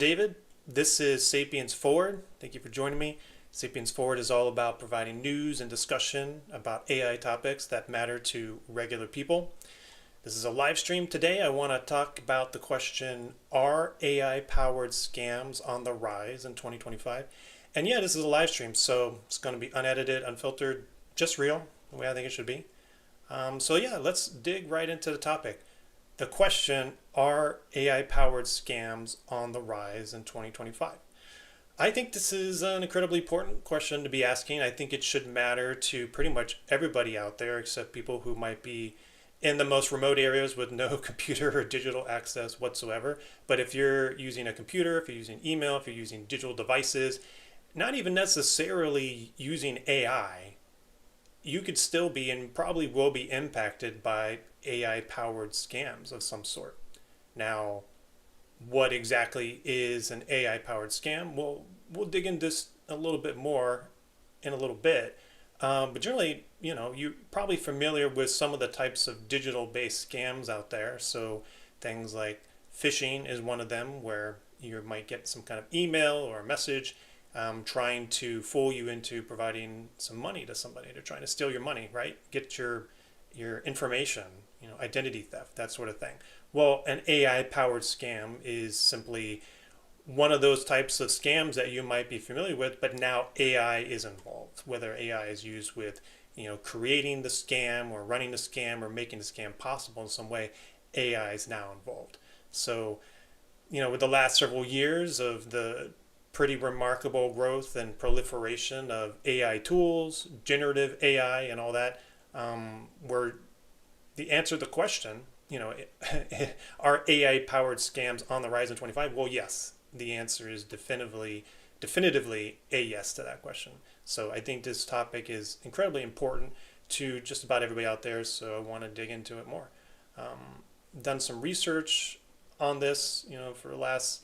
David. This is Sapiens Forward. Thank you for joining me. Sapiens Forward is all about providing news and discussion about AI topics that matter to regular people. This is a live stream today. I want to talk about the question, are AI powered scams on the rise in 2025? And yeah, this is a live stream, so it's going to be unedited, unfiltered, just real, the way I think it should be. So yeah, let's dig right into the topic. The question, are AI powered scams on the rise in 2025? I think this is an incredibly important question to be asking. I think it should matter to pretty much everybody out there except people who might be in the most remote areas with no computer or digital access whatsoever. But if you're using a computer, if you're using email, if you're using digital devices, not even necessarily using AI, you could still be and probably will be impacted by AI powered scams of some sort. Now, what exactly is an AI powered scam? Well, we'll dig into this a little bit more in a little bit. But generally, you're probably familiar with some of the types of digital based scams out there. So things like phishing is one of them, where you might get some kind of email or a message trying to fool you into providing some money to somebody. They're trying to steal your money, right? Get your information, identity theft, that sort of thing. Well, an AI powered scam is simply one of those types of scams that you might be familiar with, but now AI is involved. Whether AI is used with, creating the scam or running the scam or making the scam possible in some way, AI is now involved. So, with the last several years of the pretty remarkable growth and proliferation of AI tools, generative AI, and all that, where the answer to the question, are AI powered scams on the rise in 25? Well, yes. The answer is definitively a yes to that question. So I think this topic is incredibly important to just about everybody out there. So I want to dig into it more. Done some research on this, for the last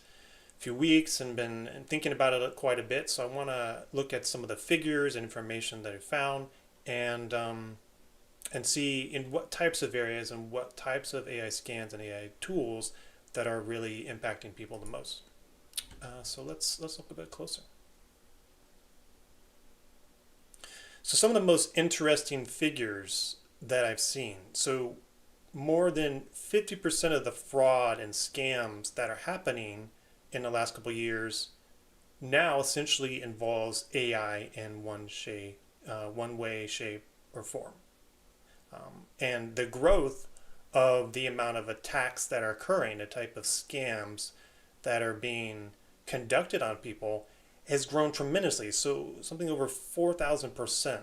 few weeks and been thinking about it quite a bit. So I want to look at some of the figures and information that I found and see in what types of areas and what types of AI scans and AI tools that are really impacting people the most. So let's look a bit closer. So some of the most interesting figures that I've seen. So more than 50% of the fraud and scams that are happening in the last couple of years now essentially involves AI in one way, shape, or form. And the growth of the amount of attacks that are occurring, the type of scams that are being conducted on people, has grown tremendously. So something over 4,000%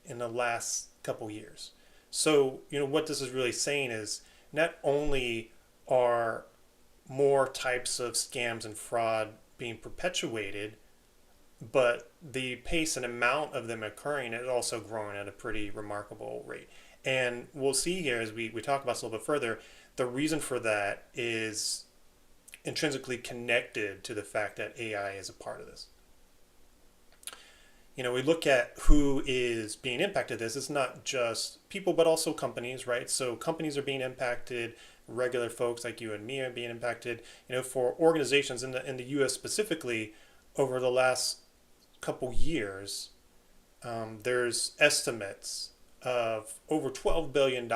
in the last couple years. So, what this is really saying is not only are more types of scams and fraud being perpetuated, but the pace and amount of them occurring is also growing at a pretty remarkable rate. And we'll see here as we talk about this a little bit further, the reason for that is intrinsically connected to the fact that AI is a part of this. We look at who is being impacted. This is not just people, but also companies, right? So companies are being impacted. Regular folks like you and me are being impacted. For organizations in the U.S. specifically, over the last couple years, there's estimates of over $12 billion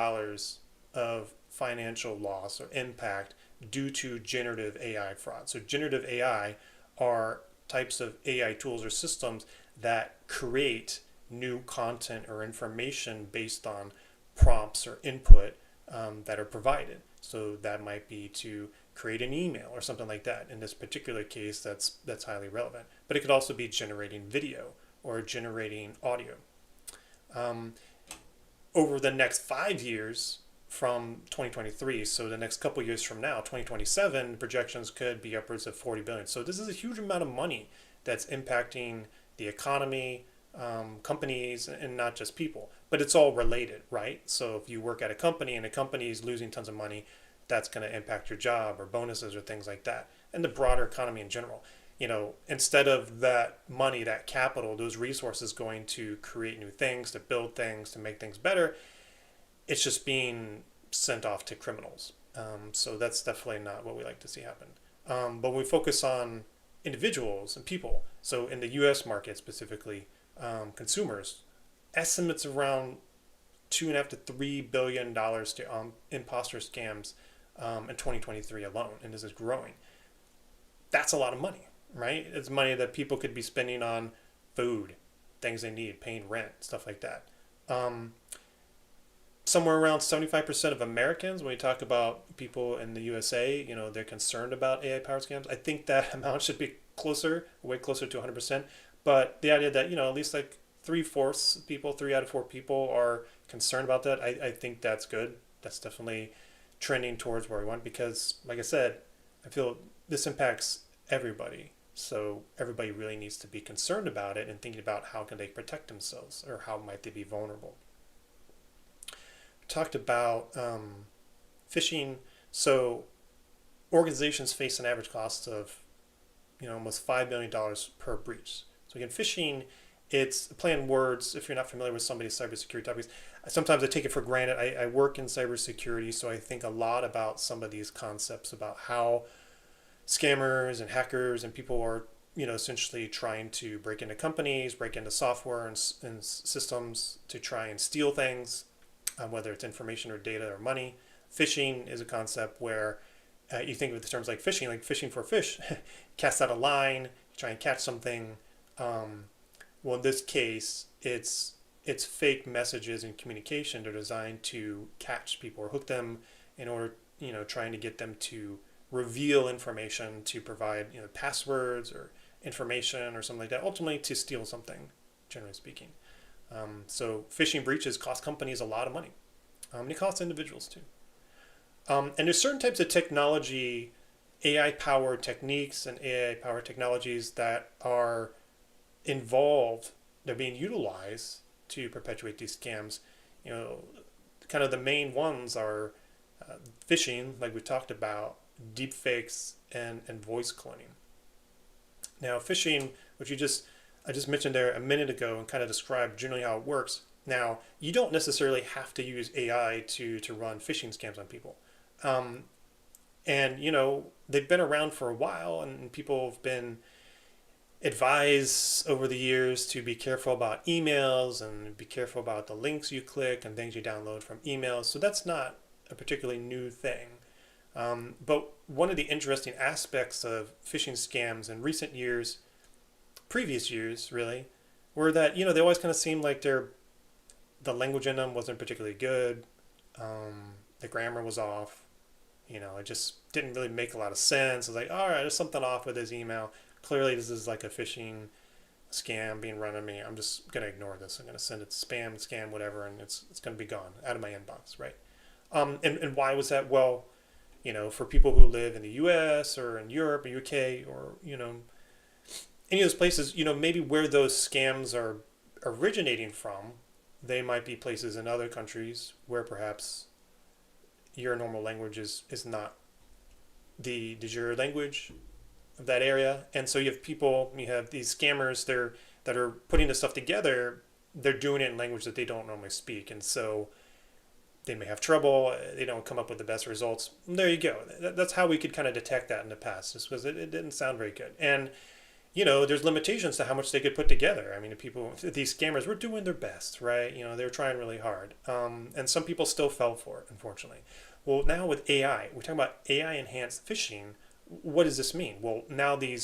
of financial loss or impact due to generative AI fraud. So generative AI are types of AI tools or systems that create new content or information based on prompts or input that are provided. So that might be to create an email or something like that. In this particular case, that's highly relevant. But it could also be generating video or generating audio. Over the next 5 years, from 2023, so the next couple years from now, 2027, projections could be upwards of 40 billion. So this is a huge amount of money that's impacting the economy, companies, and not just people. But it's all related, right? So if you work at a company and a company is losing tons of money, that's going to impact your job or bonuses or things like that, and the broader economy in general. Instead of that money, that capital, those resources going to create new things, to build things, to make things better, it's just being sent off to criminals. So that's definitely not what we like to see happen. But when we focus on individuals and people, so in the U.S. market specifically, consumers, estimates around $2.5 to $3 billion to imposter scams in 2023 alone, and this is growing. That's a lot of money, right? It's money that people could be spending on food, things they need, paying rent, stuff like that. Um, Somewhere around 75% of Americans, when we talk about people in the USA, they're concerned about AI powered scams. I think that amount should be closer, way closer to 100%. But the idea that, at least like three-fourths of people, 3 out of 4 people are concerned about that, I think that's good. That's definitely trending towards where we want because, like I said, I feel this impacts everybody. So everybody really needs to be concerned about it and thinking about how can they protect themselves or how might they be vulnerable. Talked about phishing. So organizations face an average cost of almost $5 million per breach. So again, phishing, it's a play on words. If you're not familiar with some of these cybersecurity topics, sometimes I take it for granted. I work in cybersecurity, so I think a lot about some of these concepts about how scammers and hackers and people are essentially trying to break into companies, break into software and systems to try and steal things, whether it's information or data or money. Phishing is a concept where you think of the terms like fishing for fish, cast out a line, try and catch something. Well, in this case, it's fake messages and communication. They're designed to catch people or hook them in order, trying to get them to reveal information to provide, passwords or information or something like that, ultimately to steal something, generally speaking. So phishing breaches cost companies a lot of money. And it costs individuals too. And there's certain types of technology, AI-powered techniques and AI-powered technologies that are involved, they're being utilized to perpetuate these scams. Kind of the main ones are phishing, like we talked about, deepfakes, and voice cloning. Now, phishing, which I just mentioned there a minute ago and kind of described generally how it works. Now, you don't necessarily have to use AI to run phishing scams on people. And, they've been around for a while and people have been advised over the years to be careful about emails and be careful about the links you click and things you download from emails. So that's not a particularly new thing. But one of the interesting aspects of phishing scams in recent years, previous years really, were that, they always kind of seemed like the language in them wasn't particularly good. The grammar was off. It just didn't really make a lot of sense. It was like, all right, there's something off with his email. Clearly, this is like a phishing scam being run on me. I'm just going to ignore this. I'm going to send it spam, scam, whatever, and it's going to be gone out of my inbox, right? And why was that? Well, for people who live in the U.S. or in Europe or UK or, any of those places, maybe where those scams are originating from, they might be places in other countries where perhaps your normal language is not the de jure language of that area. And so you have these scammers that are putting this stuff together, they're doing it in language that they don't normally speak. And so they may have trouble, they don't come up with the best results. There you go. That's how we could kind of detect that in the past, just because it didn't sound very good. And there's limitations to how much they could put together. I mean, these scammers were doing their best, right? They were trying really hard. And some people still fell for it, unfortunately. Well, now with AI, we're talking about AI-enhanced phishing. What does this mean? Well, now they're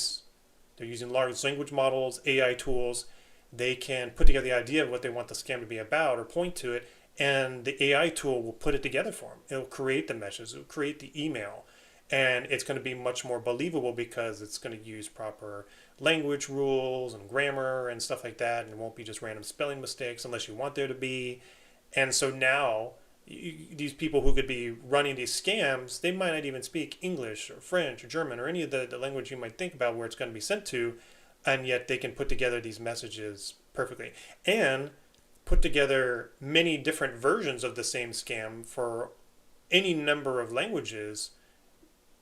using large language models, AI tools. They can put together the idea of what they want the scam to be about or point to it, and the AI tool will put it together for them. It'll create the message, it'll create the email, and it's going to be much more believable because it's going to use proper language rules and grammar and stuff like that, and it won't be just random spelling mistakes unless you want there to be. And so now these people who could be running these scams, they might not even speak English or French or German or any of the language you might think about where it's going to be sent to, and yet they can put together these messages perfectly and put together many different versions of the same scam for any number of languages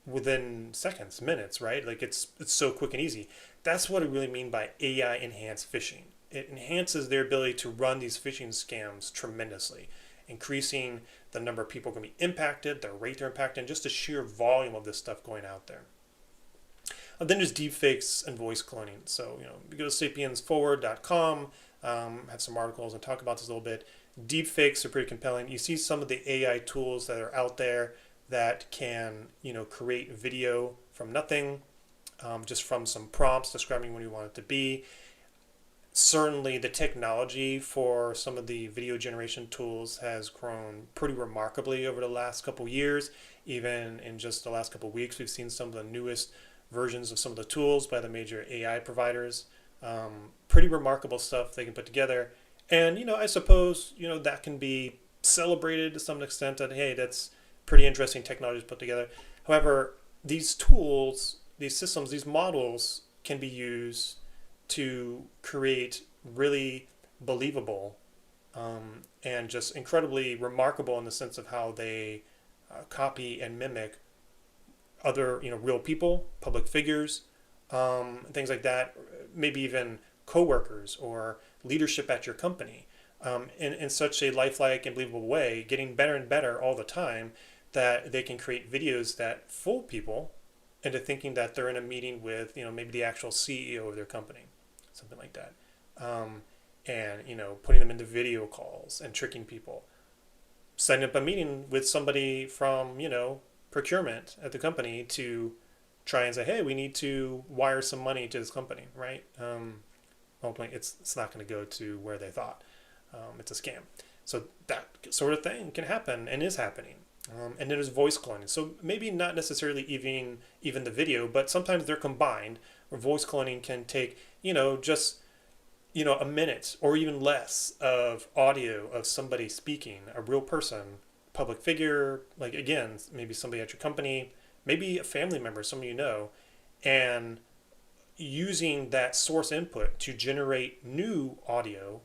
within seconds, minutes, right? Like it's so quick and easy. That's what I really mean by AI enhanced phishing. It enhances their ability to run these phishing scams tremendously, increasing the number of people going to be impacted, the rate they're impacted, and just the sheer volume of this stuff going out there. Then there's deepfakes and voice cloning. So, you go to sapiensforward.com, have some articles and talk about this a little bit. Deepfakes are pretty compelling. You see some of the AI tools that are out there that can, create video from nothing, just from some prompts describing what you want it to be. Certainly the technology for some of the video generation tools has grown pretty remarkably over the last couple years. Even in just the last couple weeks, we've seen some of the newest versions of some of the tools by the major AI providers. Pretty remarkable stuff they can put together. And, I suppose, that can be celebrated to some extent that, hey, that's pretty interesting technology to put together. However, these tools, these systems, these models can be used to create really believable and just incredibly remarkable in the sense of how they copy and mimic other, real people, public figures, things like that, maybe even coworkers or leadership at your company, in such a lifelike and believable way, getting better and better all the time, that they can create videos that fool people into thinking that they're in a meeting with, maybe the actual CEO of their company, something like that. And, putting them into video calls and tricking people, setting up a meeting with somebody from, procurement at the company to try and say, hey, we need to wire some money to this company, right? Hopefully it's not going to go to where they thought. It's a scam. So that sort of thing can happen and is happening. And then there's voice cloning. So maybe not necessarily even the video, but sometimes they're combined, where voice cloning can take, just, a minute or even less of audio of somebody speaking, a real person, public figure, like, again, maybe somebody at your company, maybe a family member, someone you know, and using that source input to generate new audio,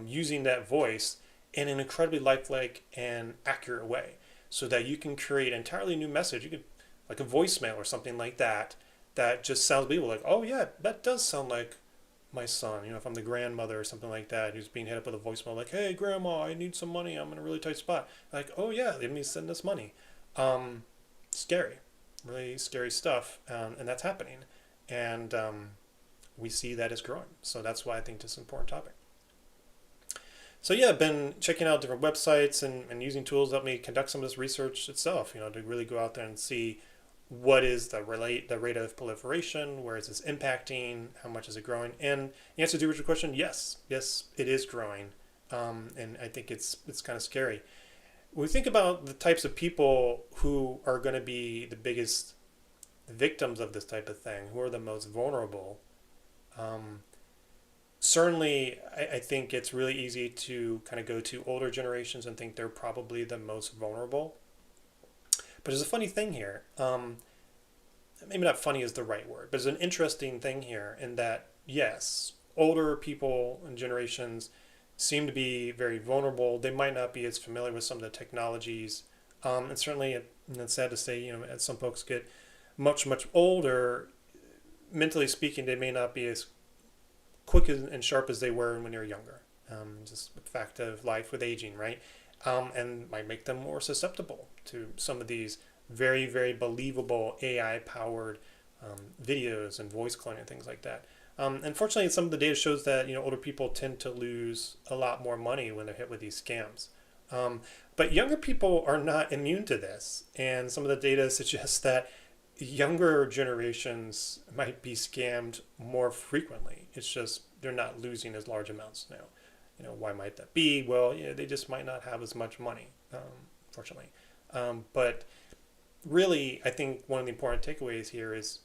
using that voice in an incredibly lifelike and accurate way, so that you can create an entirely new message. You could, like a voicemail or something like that, that just sounds believable. Like, oh yeah, that does sound like my son. If I'm the grandmother or something like that, who's being hit up with a voicemail like, hey grandma, I need some money, I'm in a really tight spot. Like, oh yeah, let me send this money. Scary, really scary stuff, and that's happening. And we see that is growing. So that's why I think this is an important topic. So yeah, I've been checking out different websites and using tools that help me conduct some of this research itself, to really go out there and see what is the rate of proliferation, where is this impacting, how much is it growing? And the answer to your question, yes, it is growing. And I think it's kind of scary. When we think about the types of people who are going to be the biggest victims of this type of thing, who are the most vulnerable, certainly I think it's really easy to kind of go to older generations and think they're probably the most vulnerable. But there's a funny thing here. Maybe not funny is the right word, but there's an interesting thing here in that, yes, older people and generations seem to be very vulnerable. They might not be as familiar with some of the technologies. And certainly, it's sad to say, as some folks get much, much older, mentally speaking, they may not be as quick and sharp as they were when they were younger. Just the fact of life with aging, right? And might make them more susceptible to some of these very, very believable AI-powered videos and voice cloning and things like that. Unfortunately, some of the data shows that older people tend to lose a lot more money when they're hit with these scams. But younger people are not immune to this, and some of the data suggests that younger generations might be scammed more frequently. It's just they're not losing as large amounts now. Why might that be? Well, they just might not have as much money, fortunately. But really, I think one of the important takeaways here is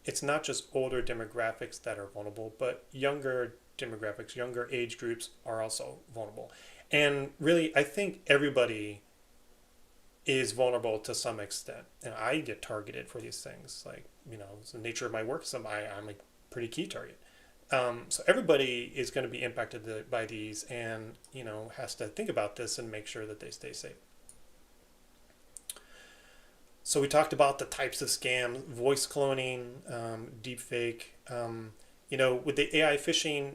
it's not just older demographics that are vulnerable, but younger demographics, younger age groups are also vulnerable. And really, I think everybody is vulnerable to some extent. And I get targeted for these things. Like, it's the nature of my work. I'm a pretty key target. So everybody is going to be impacted by these and, has to think about this and make sure that they stay safe. So we talked about the types of scams, voice cloning, deepfake. With the AI phishing,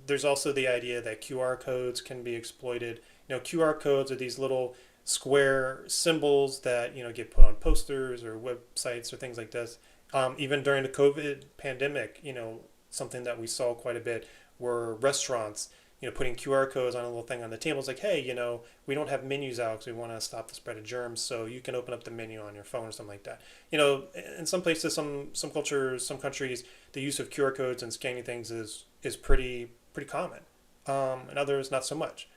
there's also the idea that QR codes can be exploited. QR codes are these little square symbols that, get put on posters or websites or things like this. Even during the COVID pandemic, something that we saw quite a bit were restaurants, putting QR codes on a little thing on the table. It's like, hey, we don't have menus out because we want to stop the spread of germs, so you can open up the menu on your phone or something like that. In some places, some cultures, some countries, the use of QR codes and scanning things is pretty common. And others not so much.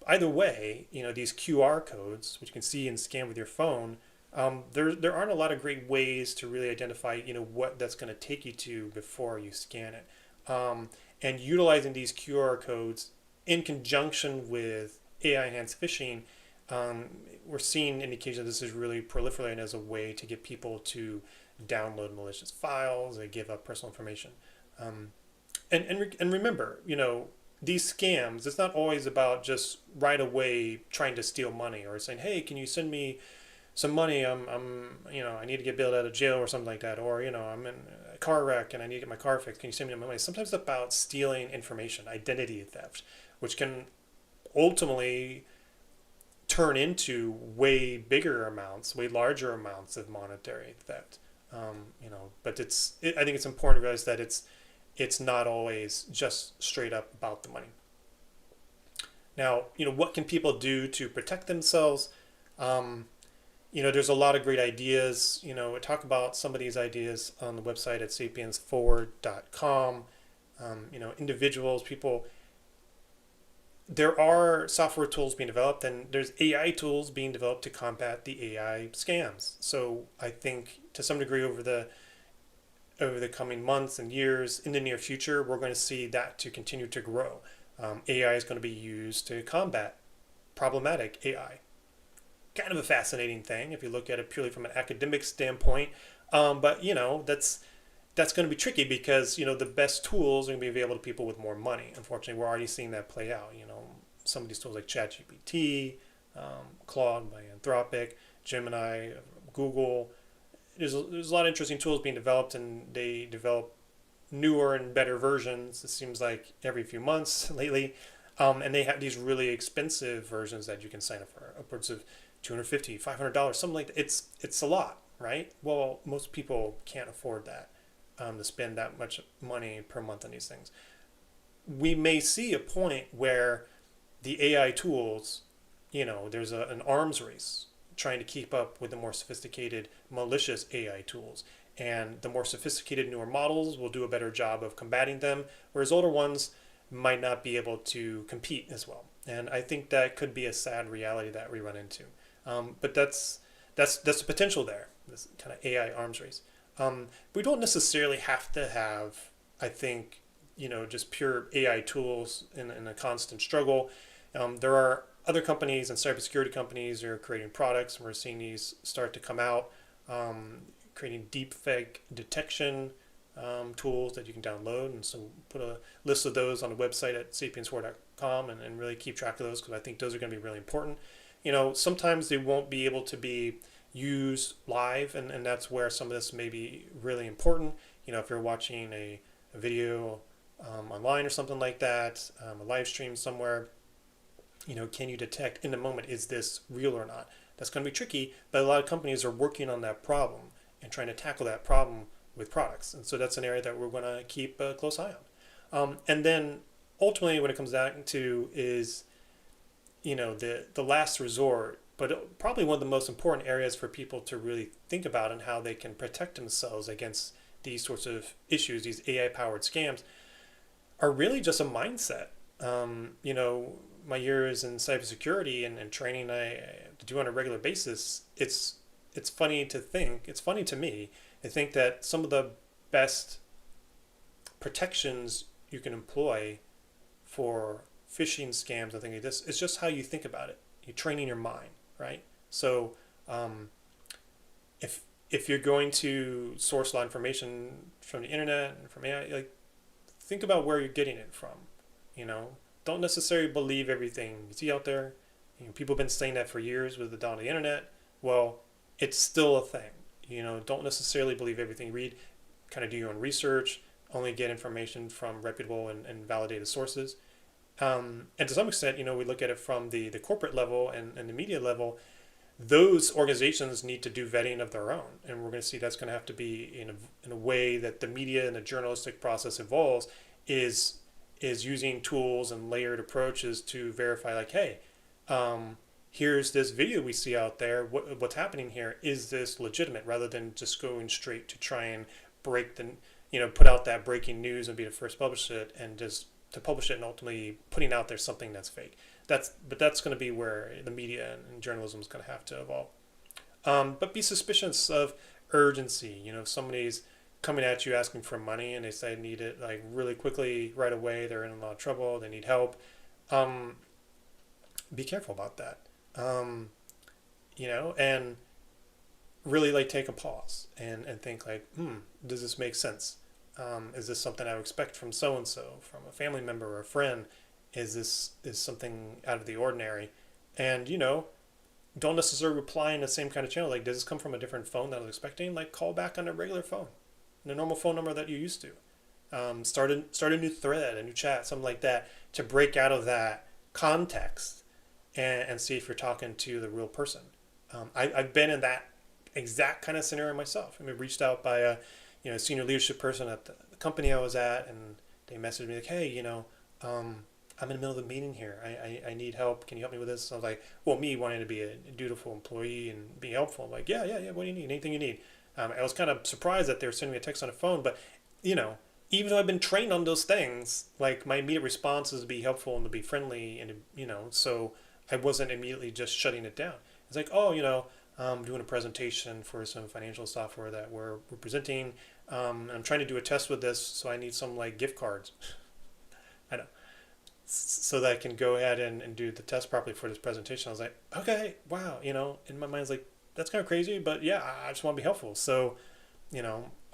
Either way, these QR codes, which you can see and scan with your phone, there aren't a lot of great ways to really identify, what that's going to take you to before you scan it. And utilizing these QR codes in conjunction with AI enhanced phishing, we're seeing indications that this is really proliferating as a way to get people to download malicious files and give up personal information. And remember, these scams, it's not always about just right away trying to steal money or saying, hey, can you send me some money? I need to get bailed out of jail or something like that. Or, I'm in a car wreck and I need to get my car fixed. Can you send me my money? Sometimes it's about stealing information, identity theft, which can ultimately turn into way bigger amounts, way larger amounts of monetary theft. But I think it's important to realize that it's not always just straight up about the money. Now, what can people do to protect themselves? There's a lot of great ideas. We talk about some of these ideas on the website at sapiensforward.com. Individuals, people, there are software tools being developed and there's AI tools being developed to combat the AI scams. So I think to some degree over the coming months and years in the near future, we're going to see that to continue to grow. AI is going to be used to combat problematic AI. Kind of a fascinating thing if you look at it purely from an academic standpoint. But that's going to be tricky because the best tools are going to be available to people with more money. Unfortunately, we're already seeing that play out. Some of these tools like ChatGPT, Claude by Anthropic, Gemini, Google. There's a lot of interesting tools being developed, and they develop newer and better versions. It seems like every few months lately, and they have these really expensive versions that you can sign up for, upwards of $250, $500, something like that. It's a lot, right? Well, most people can't afford that, to spend that much money per month on these things. We may see a point where the AI tools, there's an arms race trying to keep up with the more sophisticated malicious AI tools. And the more sophisticated newer models will do a better job of combating them, whereas older ones might not be able to compete as well. And I think that could be a sad reality that we run into. But that's the potential there, this kind of AI arms race. We don't necessarily have to have, I think, just pure AI tools in a constant struggle. There are other companies and cybersecurity companies are creating products, and we're seeing these start to come out, creating deepfake detection tools that you can download. And so put a list of those on the website at sapiensforward.com and really keep track of those because I think those are going to be really important. Sometimes they won't be able to be used live, and that's where some of this may be really important. If you're watching a video online or something like that, a live stream somewhere, can you detect in the moment, is this real or not? That's going to be tricky, but a lot of companies are working on that problem and trying to tackle that problem with products. And so that's an area that we're going to keep a close eye on. And then ultimately what it comes down to is, the last resort, but probably one of the most important areas for people to really think about and how they can protect themselves against these sorts of issues, these AI-powered scams, are really just a mindset. My years in cybersecurity and training I do on a regular basis, it's funny to me to think that some of the best protections you can employ for phishing scams and things like this is just how you think about it. You're training your mind, right? So if you're going to source a lot of information from the internet and from AI, think about where you're getting it from. Don't necessarily believe everything you see out there. People have been saying that for years with the dawn of the internet. Well, it's still a thing. Don't necessarily believe everything you read. Kind of do your own research. Only get information from reputable and validated sources. And to some extent, we look at it from the corporate level and the media level. those organizations need to do vetting of their own, and we're going to see that's going to have to be in a way that the media and the journalistic process evolves, is using tools and layered approaches to verify, like, hey, here's this video we see out there. What's happening here? Is this legitimate? Rather than just going straight to try and break the, put out that breaking news and be the first to publish it, and just to publish it and ultimately putting out there something that's fake. But that's going to be where the media and journalism is going to have to evolve. But be suspicious of urgency. If somebody's coming at you asking for money and they say they need it like really quickly right away, they're in a lot of trouble, they need help. Be careful about that. And really like take a pause and think like, does this make sense? Is this something I would expect from so-and-so, from a family member or a friend? Is something out of the ordinary? And, don't necessarily reply in the same kind of channel. Like, does this come from a different phone that I was expecting? Like, call back on a regular phone, the normal phone number that you're used to. Start a new thread, a new chat, something like that, to break out of that context and see if you're talking to the real person. I've been in that exact kind of scenario myself. Reached out by a senior leadership person at the company I was at, and they messaged me like, hey, I'm in the middle of a meeting here. I need help. Can you help me with this? So I was like, well, me wanting to be a dutiful employee and be helpful. I'm like, yeah. What do you need? Anything you need? I was kind of surprised that they were sending me a text on a phone, but, even though I've been trained on those things, like my immediate response is to be helpful and to be friendly and, so I wasn't immediately just shutting it down. It's like, I'm doing a presentation for some financial software that we're presenting. I'm trying to do a test with this, so I need some like gift cards. I know. So that I can go ahead and do the test properly for this presentation. I was like, okay, wow, in my mind, it's like, that's kind of crazy, but yeah, I just want to be helpful. So,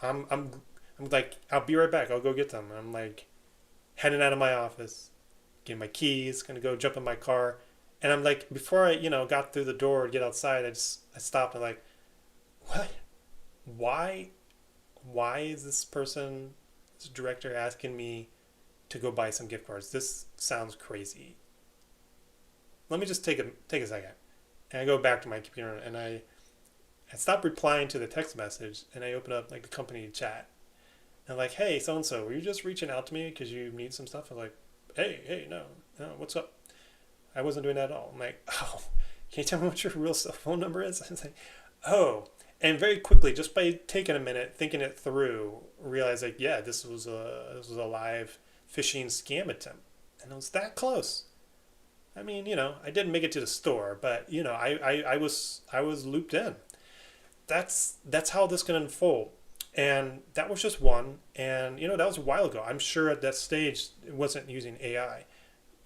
I'm like, I'll be right back. I'll go get them. I'm like heading out of my office, getting my keys, gonna go jump in my car. And I'm like, before I, got through the door to get outside, I stopped and like, what? Why is this director asking me to go buy some gift cards? This sounds crazy. Let me just take a second. And I go back to my computer and I stop replying to the text message and I open up like the company chat. And like, hey, so-and-so, were you just reaching out to me because you need some stuff? I'm like, hey, no, what's up? I wasn't doing that at all. I'm like, oh, can you tell me what your real cell phone number is? I was like, oh. And very quickly, just by taking a minute, thinking it through, realized like, yeah, this was a live phishing scam attempt. And it was that close. I didn't make it to the store, but I was looped in. That's how this can unfold. And that was just one. And that was a while ago. I'm sure at that stage it wasn't using AI.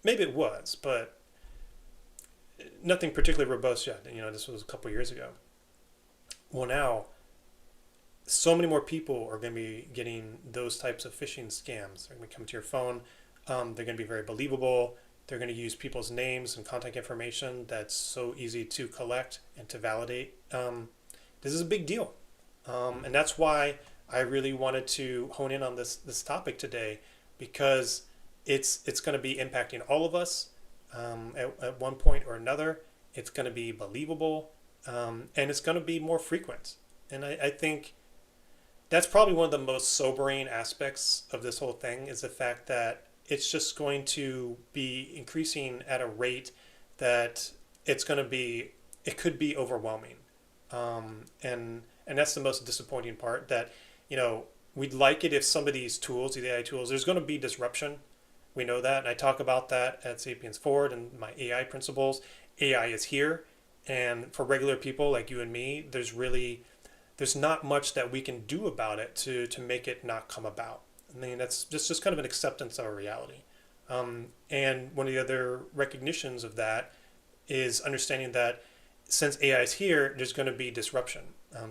Maybe it was, but nothing particularly robust yet. This was a couple years ago. Well, now, so many more people are going to be getting those types of phishing scams. They're going to come to your phone. They're going to be very believable. They're going to use people's names and contact information that's so easy to collect and to validate. This is a big deal. And that's why I really wanted to hone in on this topic today, because it's going to be impacting all of us at one point or another. It's going to be believable, and it's going to be more frequent. And I think that's probably one of the most sobering aspects of this whole thing, is the fact that it's just going to be increasing at a rate that it could be overwhelming. And that's the most disappointing part, that, we'd like it if some of these tools, these AI tools, there's going to be disruption. We know that. And I talk about that at Sapiens Forward and my AI principles. AI is here. And for regular people like you and me, there's not much that we can do about it to make it not come about. That's just kind of an acceptance of a reality. And one of the other recognitions of that is understanding that since AI is here, there's going to be disruption.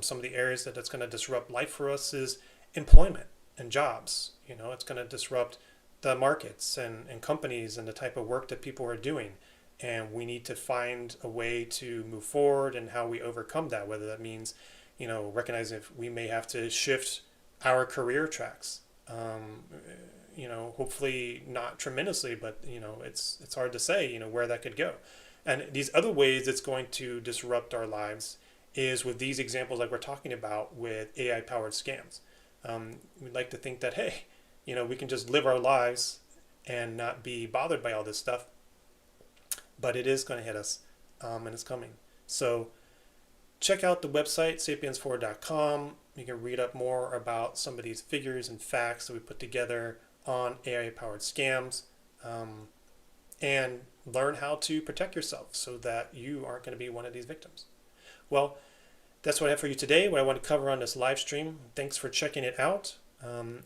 Some of the areas that's going to disrupt life for us is employment and jobs. It's going to disrupt the markets and companies and the type of work that people are doing. And we need to find a way to move forward and how we overcome that, whether that means, recognizing if we may have to shift our career tracks. Hopefully not tremendously, but, it's hard to say, where that could go. And these other ways it's going to disrupt our lives is with these examples like we're talking about with AI powered scams. We'd like to think that, hey, we can just live our lives and not be bothered by all this stuff, but it is going to hit us, and it's coming. So check out the website, sapiensforward.com. You can read up more about some of these figures and facts that we put together on AI-powered scams, and learn how to protect yourself so that you aren't going to be one of these victims. Well, that's what I have for you today, what I want to cover on this live stream. Thanks for checking it out.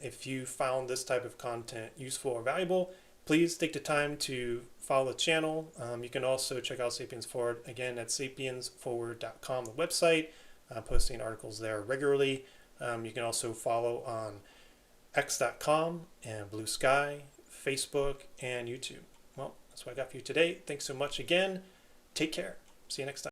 If you found this type of content useful or valuable, please take the time to follow the channel. You can also check out Sapiens Forward again at sapiensforward.com, the website, posting articles there regularly. You can also follow on x.com and Blue Sky, Facebook, and YouTube. Well, that's what I got for you today. Thanks so much again. Take care. See you next time.